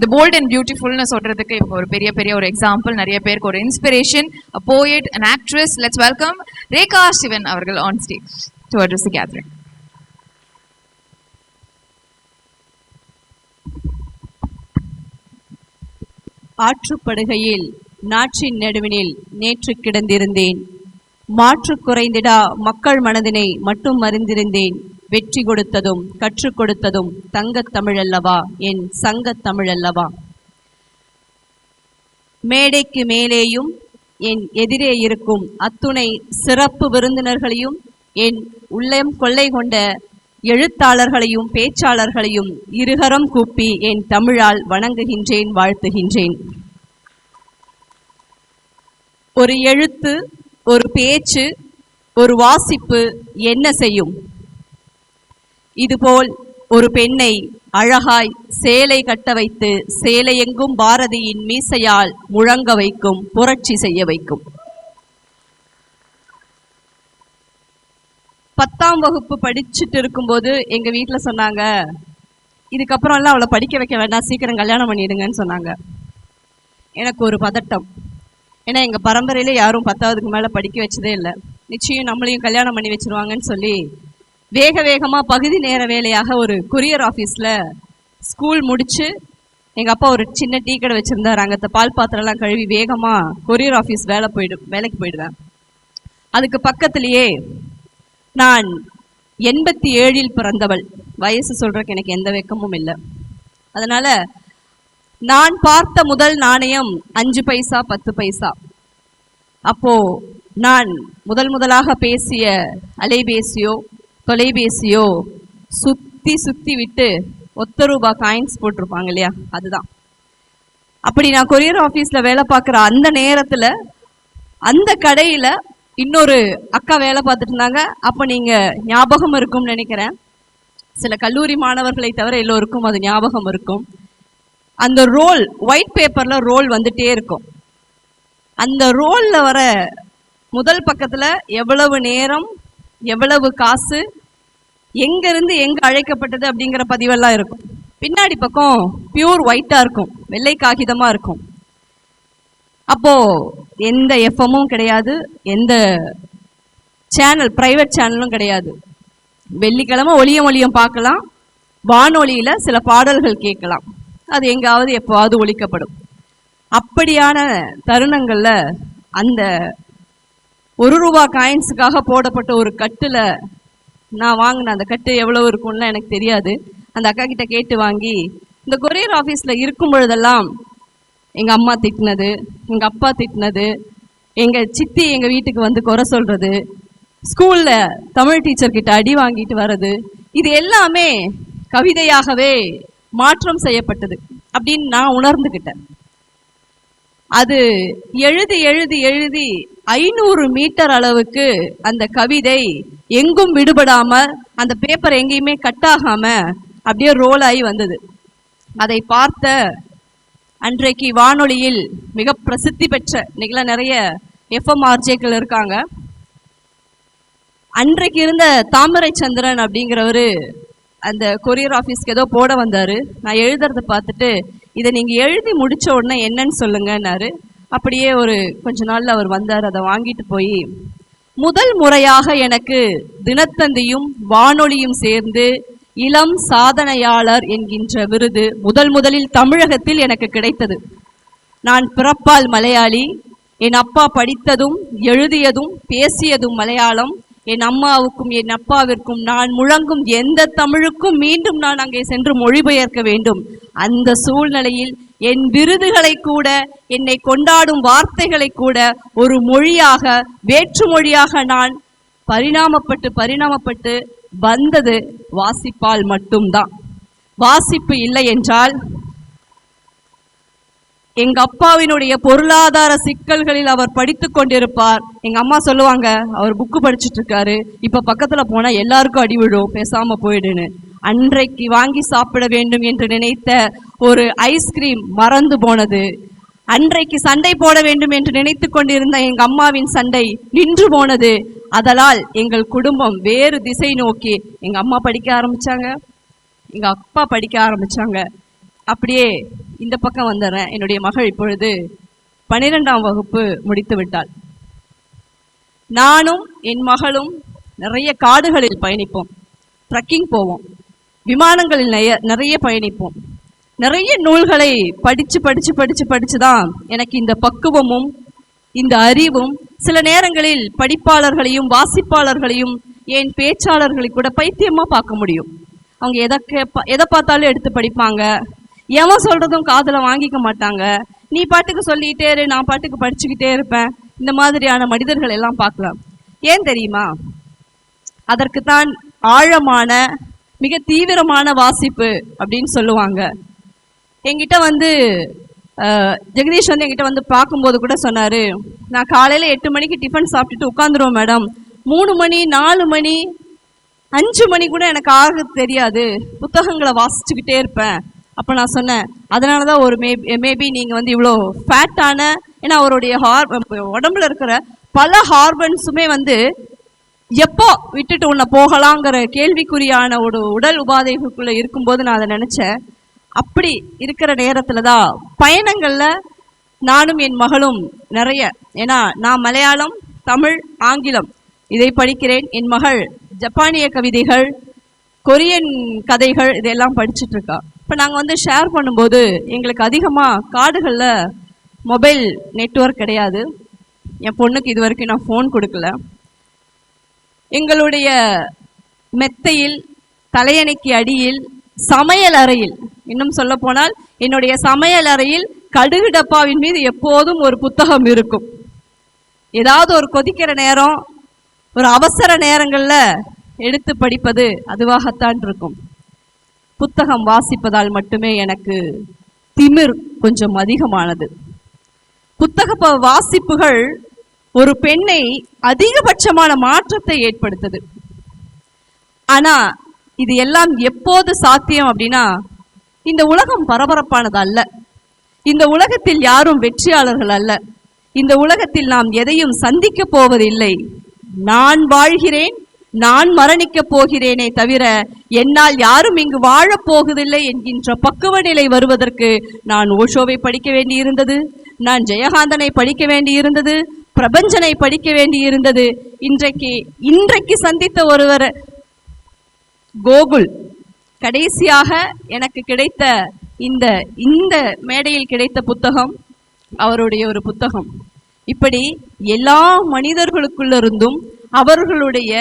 The bolt and பியூட்டிஃபுல்னு சொல்றதுக்கு இப்போ ஒரு பெரிய ஒரு எக்ஸாம்பிள், நிறைய பேருக்கு ஒரு inspiration, a poet, an actress. Let's welcome Rekha Sivan அவர்கள் on stage to address the gathering. ஆற்றுப்படுகையில் நாற்றின் நடுவினில் நேற்று கிடந்திருந்தேன். மாற்று குறைந்திடா மக்கள் மனதினை மட்டும் அறிந்திருந்தேன். வெற்றி கொடுத்ததும் கற்றுக் கொடுத்ததும் தங்கத் தமிழல்லவா, என் சங்கத் தமிழல்லவா. மேடைக்கு மேலேயும் என் எதிரே இருக்கும் அத்துணை சிறப்பு விருந்தினர்களையும் என் உள்ளம் கொள்ளை கொண்ட எழுத்தாளர்களையும் பேச்சாளர்களையும் இருகரம் கூப்பி என் தமிழால் வணங்குகின்றேன், வாழ்த்துகின்றேன். ஒரு எழுத்து, ஒரு பேச்சு, ஒரு வாசிப்பு என்ன செய்யும்? இதுபோல் ஒரு பெண்ணை அழகாய் சேலை கட்ட வைத்து சேலை எங்கும் பாரதியின் மீசையால் முழங்க வைக்கும், புரட்சி செய்ய வைக்கும். 10ஆம் வகுப்பு படிச்சுட்டு இருக்கும்போது எங்க வீட்டில் சொன்னாங்க, இதுக்கப்புறம்லாம் அவளை படிக்க வைக்க வேண்டாம், சீக்கிரம் கல்யாணம் பண்ணிடுங்கன்னு சொன்னாங்க. எனக்கு ஒரு பதட்டம். ஏன்னா எங்கள் பரம்பரையில யாரும் 10ஆவதுக்கு மேலே படிக்க வச்சதே இல்லை. நிச்சயம் நம்மளையும் கல்யாணம் பண்ணி வச்சிருவாங்கன்னு சொல்லி வேகமாக பகுதி நேர வேலையாக ஒரு கொரியர் ஆஃபீஸில் ஸ்கூல் முடிச்சு, எங்கள் அப்பா ஒரு சின்ன டீ கடை வச்சுருந்தார். அங்கே பால் பாத்திரம்லாம் கழுவி வேகமாக கொரியர் ஆஃபீஸ் வேலைக்கு போயிடுவேன். அதுக்கு பக்கத்துலேயே நான் 87 பிறந்தவள். வயசு சொல்றதுக்கு எனக்கு எந்த வெக்கமும் இல்லை. அதனால நான் பார்த்த முதல் நாணயம் 5 பைசா 10 பைசா. அப்போ நான் முதலாக பேசிய அலைபேசியோ தொலைபேசியோ சுத்தி விட்டு ₹1 காயின்ஸ் போட்டிருப்பாங்க இல்லையா, அதுதான். அப்படி நான் கொரியர் ஆஃபீஸில் வேலை பார்க்குற அந்த நேரத்தில் அந்த கடையில் இன்னொரு அக்கா வேலை பார்த்துட்டு இருந்தாங்க. அப்போ நீங்கள் ஞாபகம் இருக்கும்னு நினைக்கிறேன், சில கல்லூரி மாணவர்களை தவிர எல்லோருக்கும் அது ஞாபகம் இருக்கும். அந்த ரோல், ஒயிட் பேப்பரில் ரோல் வந்துட்டே இருக்கும். அந்த ரோலில் வர முதல் பக்கத்தில் எவ்வளவு நேரம், எவ்வளவு காசு, எங்கேருந்து எங்கே அழைக்கப்பட்டது அப்படிங்கிற பதிவெல்லாம் இருக்கும். பின்னாடி பக்கம் பியூர் ஒயிட்டாக இருக்கும், வெள்ளை காகிதமாக இருக்கும். அப்போ எந்த எஃப்எம்மும் கிடையாது, எந்த சேனல், பிரைவேட் சேனலும் கிடையாது. வெள்ளிக்கிழமை ஒளியம் பார்க்கலாம், வானொலியில சில பாடல்கள் கேட்கலாம், அது எங்காவது எப்போவாவது ஒலிக்கப்படும். அப்படியான தருணங்கள்ல அந்த ₹1 காயின்ஸுக்காக போடப்பட்ட ஒரு கட்டுல நான் வாங்கின அந்த கட்டு எவ்வளவு இருக்கும்லாம் எனக்கு தெரியாது. அந்த அக்கா கிட்ட கேட்டு வாங்கி இந்த கொரியர் ஆஃபீஸ்ல இருக்கும் பொழுதெல்லாம் எங்கள் அம்மா திட்டினது, எங்கள் அப்பா திட்டினது, எங்கள் சித்தி எங்கள் வீட்டுக்கு வந்து குறை சொல்கிறது, ஸ்கூலில் தமிழ் டீச்சர்கிட்ட அடி வாங்கிட்டு வர்றது, இது எல்லாமே கவிதையாகவே மாற்றம் செய்யப்பட்டது அப்படின்னு நான் உணர்ந்துக்கிட்டேன். அது எழுதி 500 மீட்டர் அளவுக்கு அந்த கவிதை எங்கும் விடுபடாமல், அந்த பேப்பர் எங்கேயுமே கட்டாகாமல் அப்படியே ரோல் ஆகி வந்தது. அதை பார்த்த அன்றைக்கு வானொலியில் மிக பிரசித்தி பெற்ற, இன்னைக்குல நிறைய எஃப்எம் ஆர்ஜேக்கள் இருக்காங்க, அன்றைக்கு இருந்த தாமரை சந்திரன் அப்படிங்கிறவரு அந்த கொரியர் ஆஃபீஸ்க்கு ஏதோ போட வந்தாரு. நான் எழுதுறத பார்த்துட்டு, இதை நீங்க எழுதி முடிச்ச உடனே என்னன்னு சொல்லுங்கன்னாரு. அப்படியே ஒரு கொஞ்ச நாள்ல அவர் வந்தார். அதை வாங்கிட்டு போய் முதல் முறையாக எனக்கு தினத்தந்தியும் வானொலியும் சேர்ந்து இளம் சாதனையாளர் என்கின்ற விருது முதலில் தமிழகத்தில் எனக்கு கிடைத்தது. நான் பிறப்பால் மலையாளி, என் அப்பா படித்ததும் எழுதியதும் பேசியதும் மலையாளம். என் அம்மாவுக்கும் என் அப்பாவிற்கும் நான் முழங்கும் எந்த தமிழுக்கும் மீண்டும் நான் அங்கே சென்று மொழிபெயர்க்க வேண்டும். அந்த சூழ்நிலையில் என் விருதுகளை கூட, என்னை கொண்டாடும் வார்த்தைகளை கூட ஒரு மொழியாக, வேற்று மொழியாக நான் பரிணாமப்பட்டு வந்தது வாசிப்பால் மட்டும்தான். வாசிப்பு இல்லை என்றால் எங்க அப்பாவினுடைய பொருளாதார சிக்கல்களில் அவர் படித்து கொண்டிருப்பார். எங்க அம்மா சொல்லுவாங்க, அவர் புக்கு படிச்சுட்டு இருக்காரு, இப்ப பக்கத்துல போனா எல்லாருக்கும் அடி விழும், பேசாம போயிடுன்னு. அன்றைக்கு வாங்கி சாப்பிட வேண்டும் என்று நினைத்த ஒரு ஐஸ்கிரீம் மறந்து போனது. அன்றைக்கு சண்டை போட வேண்டும் என்று நினைத்து கொண்டிருந்த எங்க அம்மாவின் சண்டை நின்று போனது. அதனால் எங்கள் குடும்பம் வேறு திசை நோக்கி, எங்க அம்மா படிக்க ஆரம்பிச்சாங்க, எங்க அப்பா படிக்க ஆரம்பிச்சாங்க. அப்படியே இந்த பக்கம் வந்துடுறேன். என்னுடைய மகள் இப்பொழுது 12ஆம் வகுப்பு முடித்து விட்டாள். நானும் என் மகளும் நிறைய காடுகளில் பயணிப்போம், ட்ரக்கிங் போவோம், விமானங்களில் நிறைய பயணிப்போம். நிறைய நூல்களை படிச்சு தான் எனக்கு இந்த பக்குவமும் இந்த அறிவும், சில நேரங்களில் படிப்பாளர்களையும் வாசிப்பாளர்களையும் ஏன் பேச்சாளர்களை கூட பைத்தியமா பார்க்க முடியும். அவங்க எதை பார்த்தாலும் எடுத்து படிப்பாங்க, எவன் சொல்றதும் காதுல வாங்கிக்க மாட்டாங்க. நீ பாட்டுக்கு சொல்லிக்கிட்டே இரு, நான் பாட்டுக்கு படிச்சுக்கிட்டே இருப்பேன். இந்த மாதிரியான மனிதர்கள் எல்லாம் பார்க்கலாம். ஏன் தெரியுமா? அதற்குத்தான் ஆழமான மிக தீவிரமான வாசிப்பு அப்படின்னு சொல்லுவாங்க. என்கிட்ட வந்து ஜெகதீஷ் வந்து என்கிட்ட வந்து பார்க்கும்போது கூட சொன்னாரு, நான் காலையில 8 மணிக்கு டிஃபன் சாப்பிட்டுட்டு உட்காந்துருவோம் மேடம், 3 மணி 4 மணி 5 மணி கூட எனக்கு ஆக தெரியாது, புத்தகங்களை வாசிச்சுக்கிட்டே இருப்பேன். அப்போ நான் சொன்னேன், அதனால தான் ஒரு மேபி நீங்கள் வந்து இவ்வளோ ஃபேட்டான, ஏன்னா அவருடைய உடம்புல இருக்கிற பல ஹார்மோன்ஸுமே வந்து எப்போ விட்டுட்டு உன்னை போகலாங்கிற கேள்விக்குறியான ஒரு உடல் உபாதைகளுக்குள்ள இருக்கும்போது நான் அதை நினைச்சேன். அப்படி இருக்கிற நேரத்துல தான் பயணங்கள்ல நானும் என் மகளும் நிறைய, ஏன்னா நான் மலையாளம், தமிழ், ஆங்கிலம் இதை படிக்கிறேன். என் மகள் ஜப்பானிய கவிதைகள், கொரியன் கதைகள் இதெல்லாம் படிச்சுட்டு இருக்கா. இப்போ நாங்கள் வந்து ஷேர் பண்ணும்போது எங்களுக்கு அதிகமாக காடுகளில் மொபைல் நெட்வொர்க் கிடையாது. என் பொண்ணுக்கு இது வரைக்கும் நான் ஃபோன் கொடுக்கல. எங்களுடைய மெத்தையில், தலையணைக்கு அடியில், சமையல் அறையில், இன்னும் சொல்ல போனால் என்னுடைய சமையல் அறையில் கடுகு டப்பாவின் மீது எப்போதும் ஒரு புத்தகம் இருக்கும். ஏதாவது ஒரு கொதிக்கிற நேரம், ஒரு அவசர நேரங்களில் எடுத்து படிப்பது அதுவாகத்தான் இருக்கும். புத்தகம் வாசிப்பதால் மட்டுமே எனக்கு திமிர் கொஞ்சம் அதிகமானது. புத்தக வாசிப்புகள் ஒரு பெண்ணை அதிகபட்சமான மாற்றத்தை ஏற்படுத்துது. ஆனா இது எல்லாம் எப்போது சாத்தியம் அப்படின்னா, இந்த உலகம் பரபரப்பானது அல்ல, இந்த உலகத்தில் யாரும் வெற்றியாளர்கள் அல்ல, இந்த உலகத்தில் நாம் எதையும் சந்திக்க போவதில்லை. நான் வாழ்கிறேன், நான் மரணிக்க போகிறேனே தவிர என்னால் யாரும் இங்கு வாழப் போவதில்லை என்கின்ற பக்குவ நிலை வருவதற்கு நான் ஓஷோவை படிக்க வேண்டியிருந்தது, நான் ஜெயகாந்தனை படிக்க வேண்டியிருந்தது, பிரபஞ்சனை படிக்க வேண்டியிருந்தது. இன்றைக்கு சந்தித்த ஒருவர் கோகுல், கடைசியாக எனக்கு கிடைத்த இந்த மேடையில் கிடைத்த புத்தகம் அவருடைய ஒரு புத்தகம். இப்படி எல்லா மனிதர்களுக்குள்ளிருந்தும் அவர்களுடைய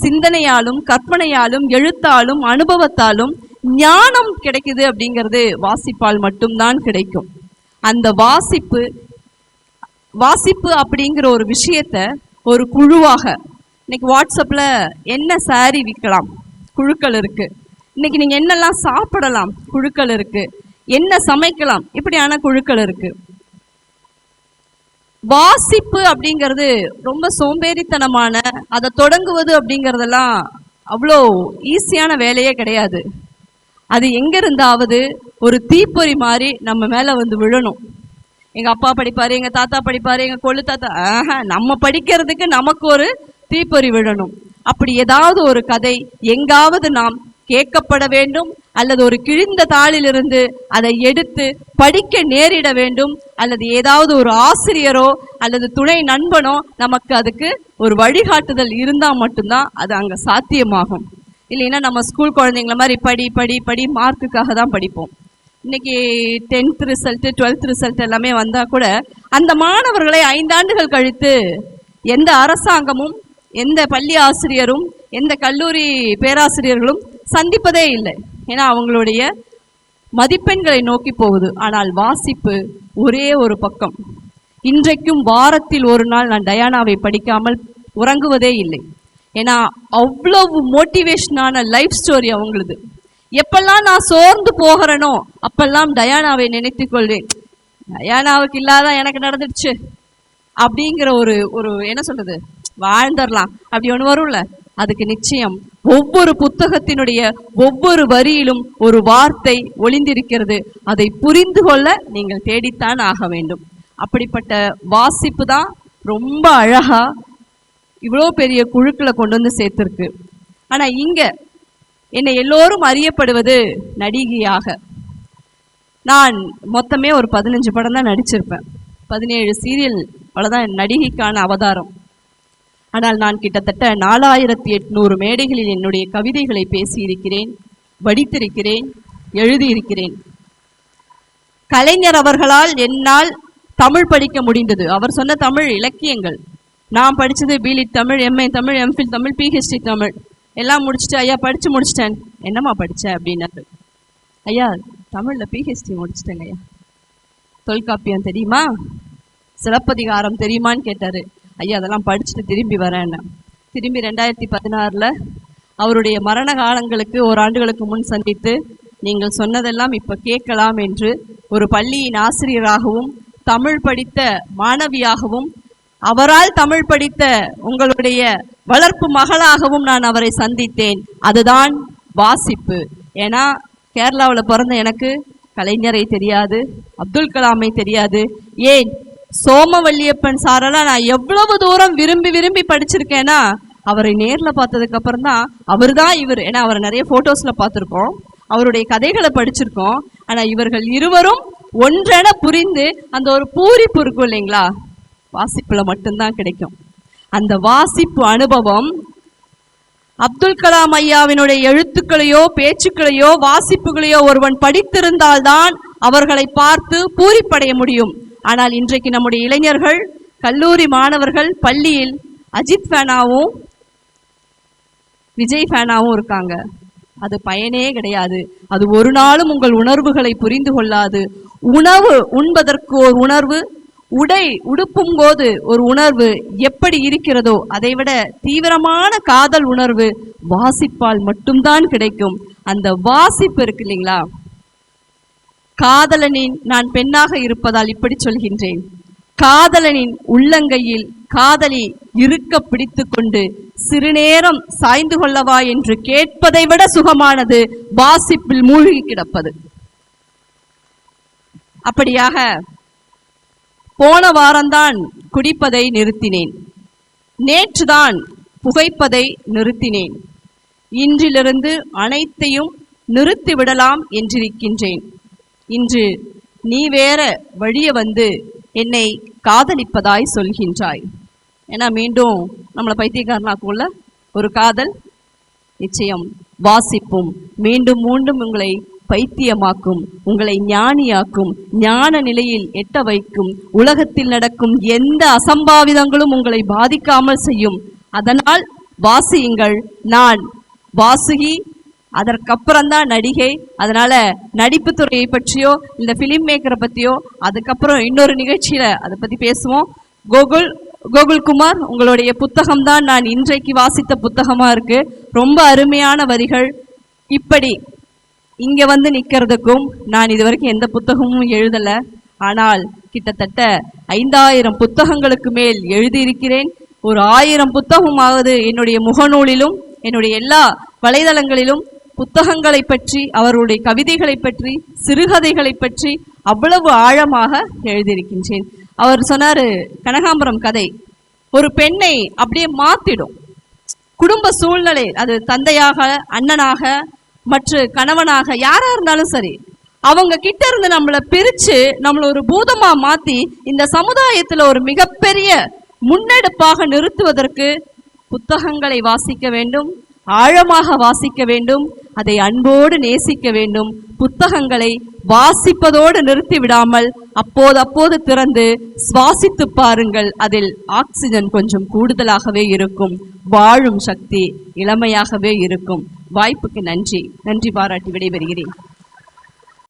சிந்தனையாலும் கற்பனையாலும் எழுத்தாலும் அனுபவத்தாலும் ஞானம் கிடைக்குது. அப்படிங்கிறது வாசிப்பால் மட்டும்தான் கிடைக்கும். அந்த வாசிப்பு அப்படிங்கிற ஒரு விஷயத்த ஒரு குழுவாக, இன்னைக்கு வாட்ஸ்அப்ல என்ன சாரி விற்கலாம், குழுக்கள் இருக்கு. இன்னைக்கு நீங்க என்னெல்லாம் சாப்பிடலாம், குழுக்கள் இருக்கு. என்ன சமைக்கலாம், இப்படியான குழுக்கள் இருக்கு. வாசிப்பு அப்படிங்கிறது ரொம்ப சோம்பேறித்தனமான, அதை தொடங்குவது அப்படிங்கிறதெல்லாம் அவ்வளோ ஈஸியான வேலையே கிடையாது. அது எங்க இருந்தாவது ஒரு தீப்பொறி மாதிரி நம்ம மேல வந்து விழணும். எங்க அப்பா படிப்பாரு, எங்க தாத்தா படிப்பாரு, எங்க கொள்ளு தாத்தா, நம்ம படிக்கிறதுக்கு நமக்கு ஒரு தீப்பொறி விழணும். அப்படி ஏதாவது ஒரு கதை எங்காவது நாம் கேட்கப்பட வேண்டும், அல்லது ஒரு கிழிந்த தாளிலிருந்து அதை எடுத்து படிக்க நேரிட வேண்டும், அல்லது ஏதாவது ஒரு ஆசிரியரோ அல்லது துணை நண்பனோ நமக்கு அதுக்கு ஒரு வழிகாட்டுதல் இருந்தால் மட்டும்தான் அது அங்கே சாத்தியமாகும். இல்லைன்னா நம்ம ஸ்கூல் குழந்தைங்கள மாதிரி படி மார்க்குக்காக தான் படிப்போம். இன்னைக்கு 10th ரிசல்ட்டு 12th ரிசல்ட் எல்லாமே வந்தால் கூட அந்த மாணவர்களை 5 ஆண்டுகள் கழித்து எந்த அரசாங்கமும், எந்த பள்ளி ஆசிரியரும், எந்த கல்லூரி பேராசிரியர்களும் சந்திப்பதே இல்லை. ஏன்னா அவங்களுடைய மதிப்பெண்களை நோக்கி போகுது. ஆனால் வாசிப்பு ஒரே ஒரு பக்கம். இன்றைக்கும் வாரத்தில் ஒரு நாள் நான் டயானாவை படிக்காமல் உறங்குவதே இல்லை. ஏன்னா அவ்வளவு மோட்டிவேஷனான லைஃப் ஸ்டோரி அவங்களுது. எப்பெல்லாம் நான் சோர்ந்து போகிறேனோ அப்பெல்லாம் டயானாவை நினைத்துக் கொள்வேன். டயானாவுக்கு இல்லாத எனக்கு நடந்துடுச்சு அப்படிங்கிற ஒரு என்ன சொல்றது, வாழ்ந்துடலாம் அப்படி ஒன்று வரும்ல, அதுக்கு நிச்சயம் ஒவ்வொரு புத்தகத்தினுடைய ஒவ்வொரு வரியிலும் ஒரு வார்த்தை ஒளிந்திருக்கிறது. அதை புரிந்து கொள்ள நீங்கள் தேடித்தான் ஆக வேண்டும். அப்படிப்பட்ட வாசிப்பு தான் ரொம்ப அழகா இவ்வளோ பெரிய குழுக்களை கொண்டு வந்து சேர்த்திருக்கு. ஆனா இங்க என்னை எல்லோரும் அறியப்படுவது நடிகையாக. நான் மொத்தமே ஒரு 15 படம் தான் நடிச்சிருப்பேன். 17 சீரியல், அவ்வளோதான் நடிகைக்கான அவதாரம். ஆனால் நான் கிட்டத்தட்ட 4800 மேடைகளில் என்னுடைய கவிதைகளை பேசியிருக்கிறேன், வடித்திருக்கிறேன், எழுதியிருக்கிறேன். கலைஞர் அவர்களால் என்னால் தமிழ் படிக்க முடிந்தது. அவர் சொன்ன தமிழ் இலக்கியங்கள். நான் படித்தது BLit Tamil, MA Tamil, MPhil Tamil, PhD Tamil எல்லாம் முடிச்சுட்டு, ஐயா படித்து முடிச்சிட்டேன். என்னம்மா படித்த அப்படின்னாரு. ஐயா தமிழில் பிஹெச்டி முடிச்சிட்டேங்க ஐயா. தொல்காப்பியம் தெரியுமா, சிலப்பதிகாரம் தெரியுமான்னு கேட்டார். ஐயா அதெல்லாம் படிச்சுட்டு திரும்பி வரேன்னு. திரும்பி 2016 அவருடைய மரண காலங்களுக்கு ஓராண்டுகளுக்கு முன் சந்தித்து, நீங்கள் சொன்னதெல்லாம் இப்போ கேட்கலாம் என்று ஒரு பள்ளியின் ஆசிரியராகவும் தமிழ் படித்த மாணவியாகவும் அவரால் தமிழ் படித்த உங்களுடைய வளர்ப்பு மகளாகவும் நான் அவரை சந்தித்தேன். அதுதான் வாசிப்பு. ஏன்னா கேரளாவில் பிறந்த எனக்கு கலைஞரை தெரியாது, அப்துல் கலாமை தெரியாது, ஏன் சோமவல்லியப்பன் சாரெல்லாம் நான் எவ்வளவு தூரம் விரும்பி விரும்பி படிச்சிருக்கேன்னா அவரை நேரில் பார்த்ததுக்கு அப்புறம் தான் அவர் தான் இவர். ஏன்னா அவரை நிறைய போட்டோஸ்ல பார்த்துருக்கோம், அவருடைய கதைகளை படிச்சிருக்கோம். ஆனா இவர்கள் இருவரும் ஒன்றென புரிந்து அந்த ஒரு பூரிப்பு இருக்கும் இல்லைங்களா, வாசிப்புல மட்டும்தான் கிடைக்கும். அந்த வாசிப்பு அனுபவம் அப்துல் கலாம் ஐயாவினுடைய எழுத்துக்களையோ பேச்சுக்களையோ வாசிப்புகளையோ ஒருவன் படித்திருந்தால்தான் அவர்களை பார்த்து பூரிப்படைய முடியும். ஆனால் இன்றைக்கு நம்முடைய இளைஞர்கள், கல்லூரி மாணவர்கள் பள்ளியில் அஜித் ஃபேனாவும் விஜய் ஃபேனாவும் இருக்காங்க. அது பயனே கிடையாது. அது ஒரு நாளும் உங்கள் உணர்வுகளை புரிந்து கொள்ளாது. உணவு உண்பதற்கு ஒரு உணர்வு, உடை உடுப்பும் போது ஒரு உணர்வு எப்படி இருக்கிறதோ அதைவிட தீவிரமான காதல் உணர்வு வாசிப்பால் மட்டும்தான் கிடைக்கும். அந்த வாசிப்பு இருக்கு இல்லைங்களா, காதலனின், நான் பெண்ணாக இருப்பதால் இப்படி சொல்கின்றேன், காதலனின் உள்ளங்கையில் காதலி இருக்க பிடித்து கொண்டு சிறுநேரம் சாய்ந்து கொள்ளவா என்று கேட்பதை விட சுகமானது வாசிப்பில் மூழ்கி கிடப்பது. அப்படியாக போன வாரம்தான் குடிப்பதை நிறுத்தினேன், நேற்றுதான் புகைப்பதை நிறுத்தினேன், இன்றிலிருந்து அனைத்தையும் நிறுத்திவிடலாம் என்றிருக்கின்றேன். இன்று நீ வேற வழிய வந்து என்னை காதலிப்பதாய் சொல்கின்றாய். ஏன்னா மீண்டும் நம்மளை பைத்தியக்காரனாக்குள்ள ஒரு காதல் நிச்சயம் வாசிப்பும் மீண்டும் மீண்டும் உங்களை பைத்தியமாக்கும், உங்களை ஞானியாக்கும், ஞான நிலையில் எட்ட வைக்கும். உலகத்தில் நடக்கும் எந்த அசம்பாவிதங்களும் உங்களை பாதிக்காமல் செய்யும். அதனால் வாசியுங்கள். நான் வாசுகி, அதற்கப்புறம்தான் நடிகை. அதனால நடிப்பு துறையை பற்றியோ இந்த பிலிம் மேக்கரை பற்றியோ அதுக்கப்புறம் இன்னொரு நிகழ்ச்சியில அதை பற்றி பேசுவோம். கோகுல்குமார், உங்களுடைய புத்தகம்தான் நான் இன்றைக்கு வாசித்த புத்தகமா இருக்கு. ரொம்ப அருமையான வரிகள். இப்படி இங்க வந்து நிக்கிறதுக்கும் நான் இதுவரைக்கும் எந்த புத்தகமும் எழுதல, ஆனால் கிட்டத்தட்ட 5000 புத்தகங்களுக்கு மேல் எழுதியிருக்கிறேன். ஒரு 1000 புத்தகமாவது என்னுடைய முகநூலிலும் என்னுடைய எல்லா வலைதளங்களிலும் புத்தகங்களை பற்றி, அவருடைய கவிதைகளை பற்றி, சிறுகதைகளை பற்றி அவ்வளவு ஆழமாக எழுதியிருக்கின்றேன். அவர் சொன்னாரு, கனகாம்பரம் கதை ஒரு பெண்ணை அப்படியே மாத்திடும். குடும்ப சூழ்நிலை, அது தந்தையாக, அண்ணனாக, மற்ற கணவனாக, யாரா இருந்தாலும் சரி, அவங்க கிட்ட இருந்து நம்மளை பிரிச்சு நம்மள ஒரு பூதமா மாத்தி இந்த சமுதாயத்துல ஒரு மிகப்பெரிய முன்னெடுப்பாக நிறுத்துவதற்கு புத்தகங்களை வாசிக்க வேண்டும், ஆழமாக வாசிக்க வேண்டும், அதை அன்போடு நேசிக்க வேண்டும். புத்தகங்களை வாசிப்பதோடு நிறுத்தி விடாமல் அப்போது திறந்து சுவாசித்து பாருங்கள். அதில் ஆக்சிஜன் கொஞ்சம் கூடுதலாகவே இருக்கும், வாழும் சக்தி இளமையாகவே இருக்கும். வாய்ப்புக்கு நன்றி பாராட்டி விடைபெறுகிறேன்.